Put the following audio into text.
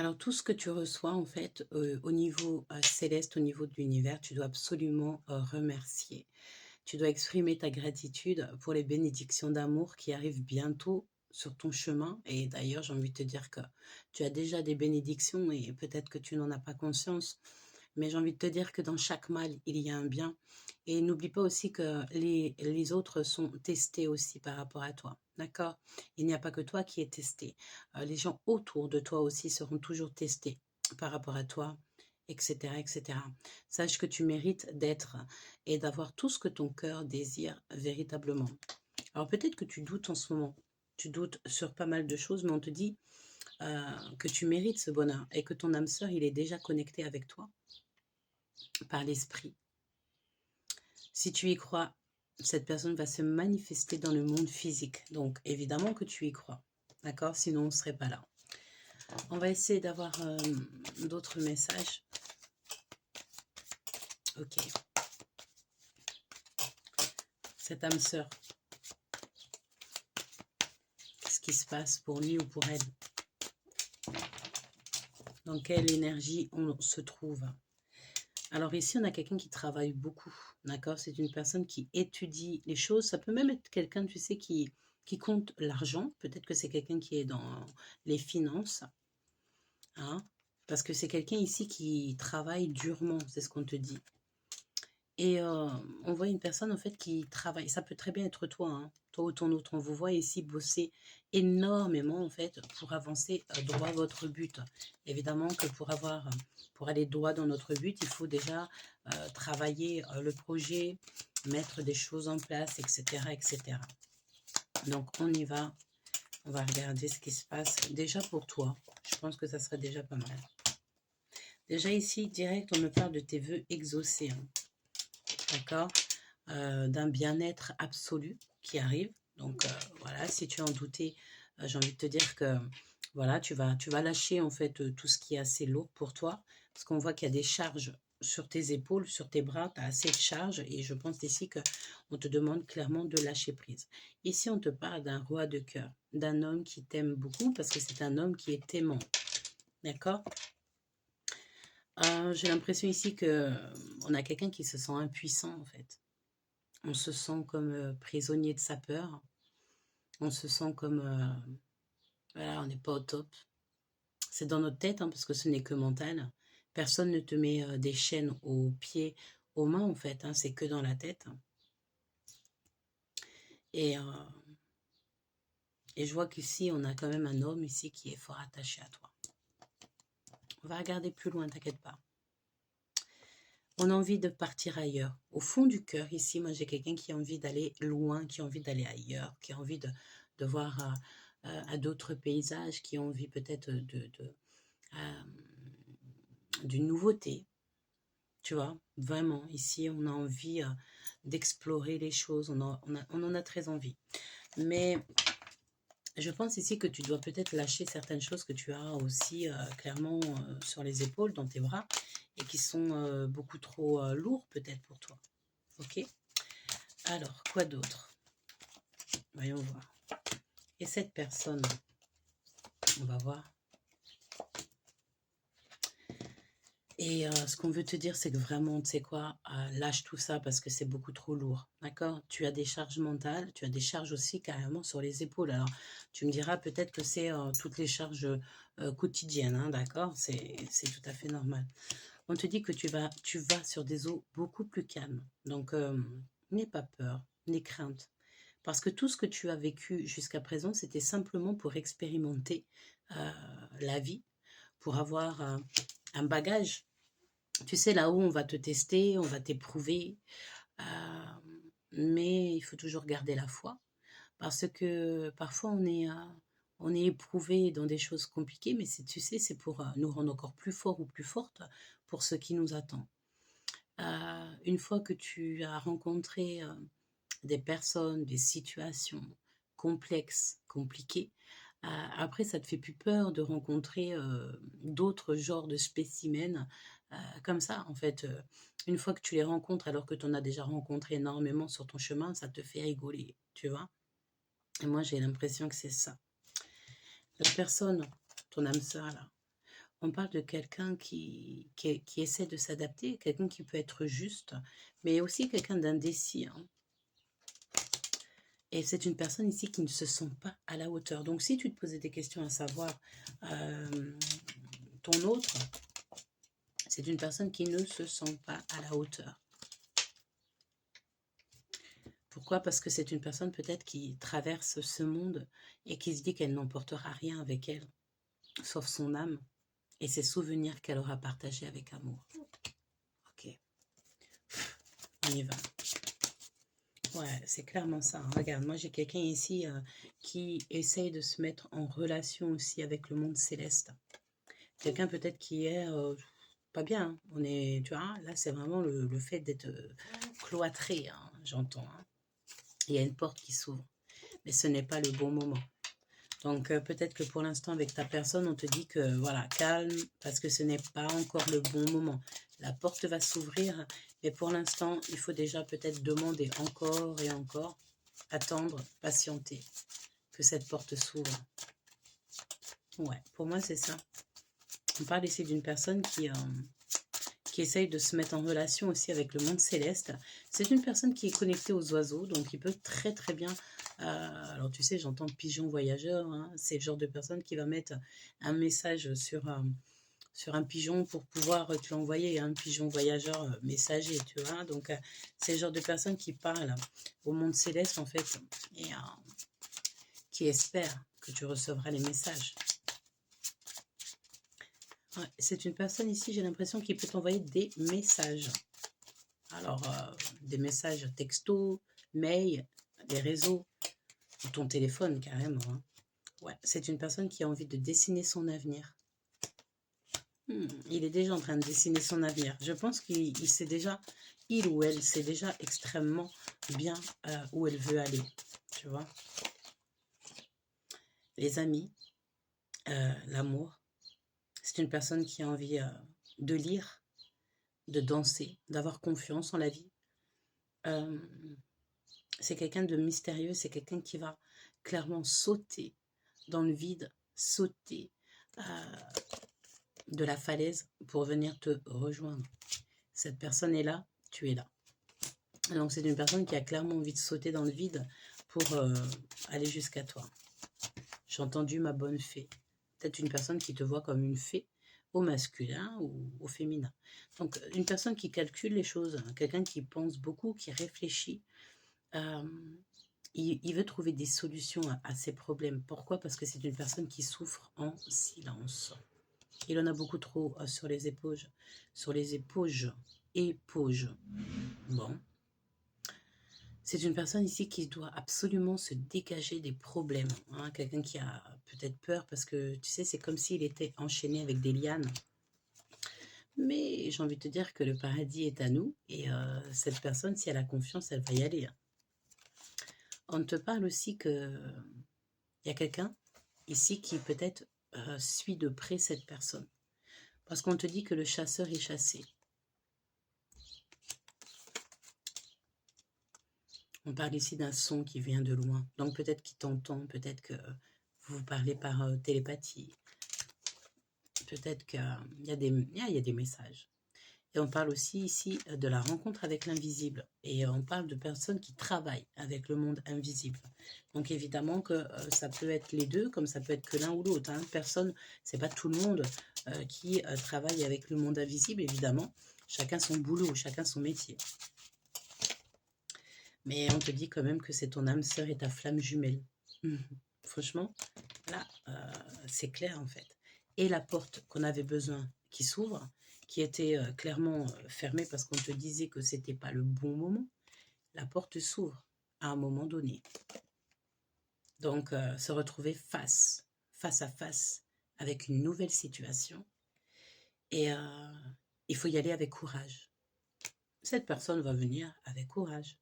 Alors, tout ce que tu reçois, en fait, au niveau céleste, au niveau de l'univers, tu dois absolument remercier. Tu dois exprimer ta gratitude pour les bénédictions d'amour qui arrivent bientôt sur ton chemin. Et d'ailleurs, j'ai envie de te dire que tu as déjà des bénédictions et peut-être que tu n'en as pas conscience. Mais j'ai envie de te dire que dans chaque mal, il y a un bien. Et n'oublie pas aussi que les autres sont testés aussi par rapport à toi. D'accord? Il n'y a pas que toi qui es testé. Les gens autour de toi aussi seront toujours testés par rapport à toi, etc., etc. Sache que tu mérites d'être et d'avoir tout ce que ton cœur désire véritablement. Alors peut-être que tu doutes en ce moment. Tu doutes sur pas mal de choses, mais on te dit que tu mérites ce bonheur et que ton âme sœur, il est déjà connecté avec toi par l'esprit. Si tu y crois, cette personne va se manifester dans le monde physique. Donc, évidemment que tu y crois. D'accord? Sinon, on ne serait pas là. On va essayer d'avoir d'autres messages. Ok. Cette âme sœur, qu'est-ce qui se passe pour lui ou pour elle? Dans quelle énergie on se trouve? Alors ici, on a quelqu'un qui travaille beaucoup, d'accord? C'est une personne qui étudie les choses. Ça peut même être quelqu'un, tu sais, qui compte l'argent. Peut-être que c'est quelqu'un qui est dans les finances, hein? Parce que c'est quelqu'un ici qui travaille durement, c'est ce qu'on te dit. Et on voit une personne, en fait, qui travaille. Ça peut très bien être toi, hein, toi ou ton autre. On vous voit ici bosser énormément, en fait, pour avancer droit à votre but. Évidemment que pour aller droit dans notre but, il faut déjà travailler le projet, mettre des choses en place, etc., etc. Donc, on y va. On va regarder ce qui se passe. Déjà pour toi, je pense que ça serait déjà pas mal. Déjà ici, direct, on me parle de tes vœux exaucés, hein. D'accord? D'un bien-être absolu qui arrive. Donc voilà, si tu en doutais, j'ai envie de te dire que voilà, tu vas lâcher en fait tout ce qui est assez lourd pour toi, parce qu'on voit qu'il y a des charges sur tes épaules, sur tes bras, tu as assez de charges, et je pense ici que on te demande clairement de lâcher prise. Ici, on te parle d'un roi de cœur, d'un homme qui t'aime beaucoup, parce que c'est un homme qui est aimant. D'accord? J'ai l'impression ici que on a quelqu'un qui se sent impuissant en fait. On se sent comme prisonnier de sa peur. On se sent comme, voilà, on n'est pas au top. C'est dans notre tête, hein, parce que ce n'est que mental. Personne ne te met des chaînes aux pieds, aux mains, en fait, hein, c'est que dans la tête. Et, euh, et je vois qu'ici, on a quand même un homme ici qui est fort attaché à toi. On va regarder plus loin, t'inquiète pas. On a envie de partir ailleurs. Au fond du cœur, ici, moi, j'ai quelqu'un qui a envie d'aller loin, qui a envie d'aller ailleurs, qui a envie de voir à d'autres paysages, qui a envie peut-être euh, d'une nouveauté. Tu vois, vraiment, ici, on a envie d'explorer les choses, on en a très envie. Mais je pense ici que tu dois peut-être lâcher certaines choses que tu as aussi clairement sur les épaules, dans tes bras, et qui sont beaucoup trop lourds peut-être pour toi. Ok? Alors, quoi d'autre? Voyons voir. Et cette personne, on va voir. Et ce qu'on veut te dire, c'est que vraiment, tu sais quoi, lâche tout ça parce que c'est beaucoup trop lourd, d'accord? Tu as des charges mentales, tu as des charges aussi carrément sur les épaules. Alors, tu me diras peut-être que c'est toutes les charges quotidiennes, hein, d'accord? C'est tout à fait normal. On te dit que tu vas sur des eaux beaucoup plus calmes. Donc, n'aie pas peur, n'aie crainte. Parce que tout ce que tu as vécu jusqu'à présent, c'était simplement pour expérimenter euh, la vie, pour avoir un bagage. Tu sais, là-haut, on va te tester, on va t'éprouver, mais il faut toujours garder la foi, parce que parfois on est éprouvé dans des choses compliquées, mais tu sais, c'est pour nous rendre encore plus forts ou plus fortes pour ce qui nous attend. Une fois que tu as rencontré des personnes, des situations complexes, compliquées, après, ça te fait plus peur de rencontrer d'autres genres de spécimens comme ça, en fait. Une fois que tu les rencontres, alors que tu en as déjà rencontré énormément sur ton chemin, ça te fait rigoler, tu vois. Et moi, j'ai l'impression que c'est ça. La personne, ton âme sœur, là, On parle de quelqu'un qui essaie de s'adapter, quelqu'un qui peut être juste, mais aussi quelqu'un d'indécis, hein. Et c'est une personne ici qui ne se sent pas à la hauteur. Donc, si tu te posais des questions à savoir ton autre, c'est une personne qui ne se sent pas à la hauteur. Pourquoi? Parce que c'est une personne peut-être qui traverse ce monde et qui se dit qu'elle n'emportera rien avec elle, sauf son âme et ses souvenirs qu'elle aura partagés avec amour. Ok, on y va. Ouais, c'est clairement ça, hein. Regarde, moi j'ai quelqu'un ici qui essaye de se mettre en relation aussi avec le monde céleste. Quelqu'un peut-être qui est pas bien, hein. On est, tu vois, là c'est vraiment le fait d'être cloîtré, hein, j'entends, hein. Il y a une porte qui s'ouvre, mais ce n'est pas le bon moment. Donc peut-être que pour l'instant avec ta personne, on te dit que voilà, calme, parce que ce n'est pas encore le bon moment. La porte va s'ouvrir, mais pour l'instant, il faut déjà peut-être demander encore et encore, attendre, patienter, que cette porte s'ouvre. Ouais, pour moi c'est ça. On parle ici d'une personne qui essaye de se mettre en relation aussi avec le monde céleste. C'est une personne qui est connectée aux oiseaux, donc il peut très très bien... alors tu sais, j'entends pigeon voyageur, hein, c'est le genre de personne qui va mettre un message sur un pigeon pour pouvoir te l'envoyer, un pigeon voyageur messager, tu vois. Donc c'est le genre de personne qui parle au monde céleste en fait, et qui espère que tu recevras les messages. Ouais, c'est une personne ici, j'ai l'impression qu'il peut t'envoyer des messages. Alors, des messages texto, mail, des réseaux, ou ton téléphone carrément, hein. Ouais, c'est une personne qui a envie de dessiner son avenir. Il est déjà en train de dessiner son avenir. Je pense qu'il sait déjà, il ou elle sait déjà extrêmement bien où elle veut aller, tu vois. Les amis, l'amour, c'est une personne qui a envie de lire, de danser, d'avoir confiance en la vie. C'est quelqu'un de mystérieux, c'est quelqu'un qui va clairement sauter dans le vide, sauter de la falaise pour venir te rejoindre. Cette personne est là, tu es là. Donc c'est une personne qui a clairement envie de sauter dans le vide pour aller jusqu'à toi. J'ai entendu ma bonne fée. Peut-être une personne qui te voit comme une fée au masculin ou au féminin. Donc une personne qui calcule les choses, hein, quelqu'un qui pense beaucoup, qui réfléchit. Il veut trouver des solutions à ses problèmes. Pourquoi? Parce que c'est une personne qui souffre en silence. Il en a beaucoup trop sur les épaules. Sur les épaules. Épaules. Bon. C'est une personne ici qui doit absolument se dégager des problèmes, hein. Quelqu'un qui a peut-être peur parce que, tu sais, c'est comme s'il était enchaîné avec des lianes. Mais j'ai envie de te dire que le paradis est à nous. Et cette personne, si elle a confiance, elle va y aller, hein. On te parle aussi que il y a quelqu'un ici qui peut-être suit de près cette personne. Parce qu'on te dit que le chasseur est chassé. On parle ici d'un son qui vient de loin. Donc peut-être qu'il t'entend, peut-être que vous vous parlez par télépathie. Peut-être qu'il y a des messages. Et on parle aussi ici de la rencontre avec l'invisible. Et on parle de personnes qui travaillent avec le monde invisible. Donc évidemment que ça peut être les deux, comme ça peut être que l'un ou l'autre, hein. Personne, c'est pas tout le monde qui travaille avec le monde invisible, évidemment. Chacun son boulot, chacun son métier. Mais on te dit quand même que c'est ton âme sœur et ta flamme jumelle. Franchement, là, c'est clair en fait. Et la porte qu'on avait besoin qui s'ouvre, qui était clairement fermée parce qu'on te disait que c'était pas le bon moment, la porte s'ouvre à un moment donné. Donc, se retrouver face à face avec une nouvelle situation. Et il faut y aller avec courage. Cette personne va venir avec courage.